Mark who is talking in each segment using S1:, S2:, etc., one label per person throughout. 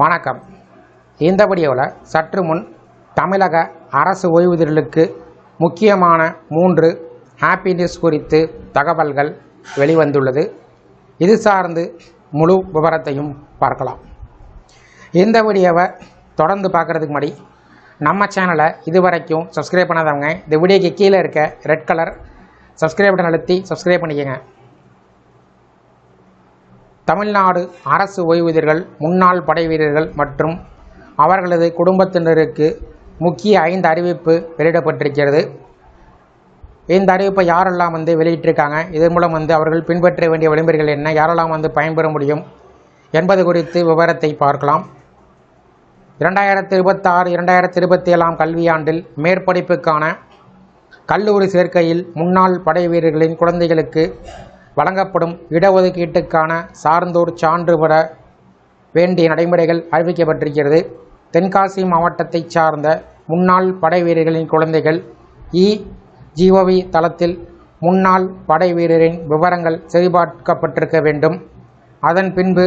S1: வணக்கம். இந்த வீடியோவில் சற்று முன் தமிழக அரசு ஓய்வூதியர்களுக்கு முக்கியமான 3 ஹாப்பி நியூஸ் குறித்து தகவல்கள் வெளிவந்துள்ளது. இது சார்ந்து முழு விவரத்தையும் பார்க்கலாம். இந்த வீடியோவை தொடர்ந்து பார்க்குறதுக்கு முன்னாடி நம்ம சேனலை இதுவரைக்கும் சப்ஸ்கிரைப் பண்ணாதவங்க இந்த வீடியோக்கு கீழே இருக்க ரெட் கலர் சப்ஸ்கிரைப் பட்டன் அழுத்தி சப்ஸ்கிரைப் பண்ணிக்கங்க. தமிழ்நாடு அரசு ஓய்வூதியர்கள், முன்னாள் படை வீரர்கள் மற்றும் அவர்களது குடும்பத்தினருக்கு முக்கிய 5 அறிவிப்பு வெளியிடப்பட்டிருக்கிறது. இந்த அறிவிப்பை யாரெல்லாம் வெளியிட்டிருக்காங்க, இதன் மூலம் அவர்கள் பின்பற்ற வேண்டிய வழிமுறைகள் என்ன, யாரெல்லாம் பயன்பெற முடியும் என்பது குறித்து விவரத்தை பார்க்கலாம். 2026-2027 கல்வியாண்டில் மேற்படிப்புக்கான கல்லூரி சேர்க்கையில் முன்னாள் படை வீரர்களின் குழந்தைகளுக்கு வழங்கப்படும் இடஒதுக்கீட்டுக்கான சார்ந்தோர் சான்று பெற வேண்டிய நடைமுறைகள் அறிவிக்கப்பட்டிருக்கிறது. தென்காசி மாவட்டத்தைச் சார்ந்த முன்னாள் படை வீரர்களின் குழந்தைகள் GOV தளத்தில் முன்னாள் படை வீரரின் விவரங்கள் சரிபார்க்கப்பட்டிருக்க வேண்டும். அதன் பின்பு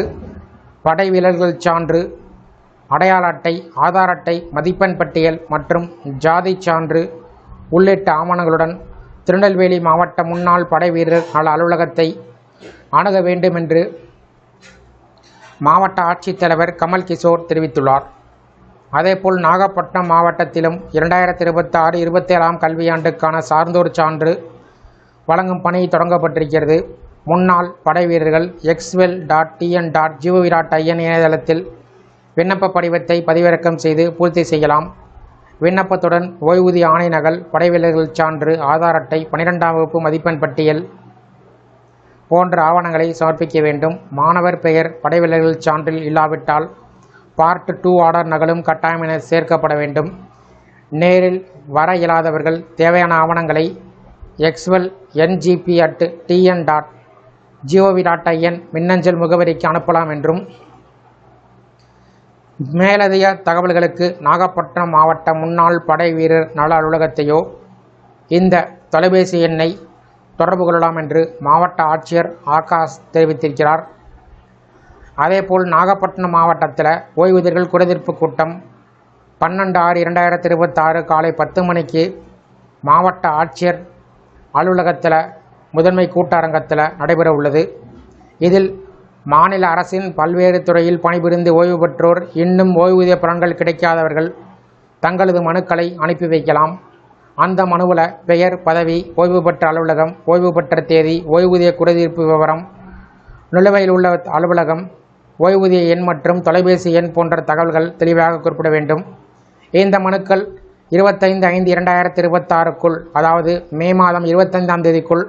S1: படை வீரர்கள் சான்று, அடையாள அட்டை, ஆதார் அட்டை, மதிப்பெண் பட்டியல் மற்றும் ஜாதி சான்று உள்ளிட்ட ஆவணங்களுடன் திருநெல்வேலி மாவட்ட முன்னாள் படை வீரர் நல அலுவலகத்தை அணுக வேண்டும் என்று மாவட்ட ஆட்சித்தலைவர் கமல் கிஷோர் தெரிவித்துள்ளார். அதேபோல் நாகப்பட்டினம் மாவட்டத்திலும் 2026-27 கல்வியாண்டுக்கான சார்ந்தோர் சான்று வழங்கும் பணி தொடங்கப்பட்டிருக்கிறது. முன்னாள் படை வீரர்கள் xwell.tn.gov.in இணையதளத்தில் விண்ணப்ப படிவத்தை பதிவிறக்கம் செய்து பூர்த்தி செய்யலாம். விண்ணப்பத்துடன் ஓய்வூதிய ஆணை நகல், படை வீரர்கள் சான்று, ஆதார் அட்டை, 12ஆம் வகுப்பு மதிப்பெண் பட்டியல் போன்ற ஆவணங்களை சமர்ப்பிக்க வேண்டும். மாணவர் பெயர் படை வீரர்கள் சான்றில் இல்லாவிட்டால் Part 2 ஆர்டர் நகலும் கட்டாயம் என சேர்க்கப்பட வேண்டும். நேரில் வர இயலாதவர்கள் தேவையான ஆவணங்களை xwell.ngp@tn.gov.in மின்னஞ்சல் முகவரிக்கு அனுப்பலாம் என்றும், மேலதிக தகவல்களுக்கு நாகப்பட்டினம் மாவட்ட முன்னாள் படை வீரர் நல அலுவலகத்தையோ இந்த தொலைபேசி எண்ணை தொடர்பு கொள்ளலாம் என்று மாவட்ட ஆட்சியர் ஆகாஷ் தெரிவித்திருக்கிறார். அதேபோல் நாகப்பட்டினம் மாவட்டத்தில் ஓய்வூதியர்கள் குறைதீர்ப்பு கூட்டம் 12/6/2026 காலை 10 மணிக்கு மாவட்ட ஆட்சியர் அலுவலகத்தில் முதன்மை கூட்டரங்கத்தில் நடைபெற உள்ளது. இதில் மாநில அரசின் பல்வேறு துறையில் பணிபுரிந்து ஓய்வு பெற்றோர், இன்னும் ஓய்வூதிய பலன்கள் கிடைக்காதவர்கள் தங்களது மனுக்களை அனுப்பி வைக்கலாம். அந்த மனுவில் பெயர், பதவி, ஓய்வு பெற்ற அலுவலகம், ஓய்வு பெற்ற தேதி, ஓய்வூதிய குறைதீர்ப்பு விவரம், நிலுவையில் உள்ள அலுவலகம், ஓய்வூதிய எண் மற்றும் தொலைபேசி எண் போன்ற தகவல்கள் தெளிவாக குறிப்பிட வேண்டும். இந்த மனுக்கள் 25/5/2026க்குள், அதாவது மே மாதம் 25ஆம் தேதிக்குள்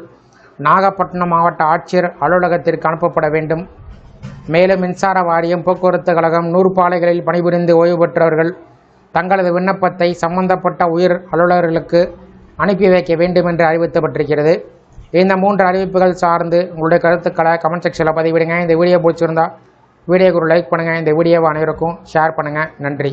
S1: நாகப்பட்டினம் மாவட்ட ஆட்சியர் அலுவலகத்திற்கு அனுப்பப்பட வேண்டும். மேலும் மின்சார வாரியம், போக்குவரத்து கழகம், நூற்பாலைகளில் பணிபுரிந்து ஓய்வு பெற்றவர்கள் தங்களது விண்ணப்பத்தை சம்பந்தப்பட்ட உயர் அலுவலர்களுக்கு அனுப்பி வைக்க வேண்டும் என்று அறிவிக்கப்பட்டிருக்கிறது. இந்த 3 அறிவிப்புகள் சார்ந்து உங்களுடைய கருத்துக்களை கமெண்ட் செக்ஷனில் பதிவிடுங்க. இந்த வீடியோ பிடிச்சிருந்தா வீடியோக்கு ஒரு லைக் பண்ணுங்கள். இந்த வீடியோவை அனைவருக்கும் ஷேர் பண்ணுங்கள். நன்றி.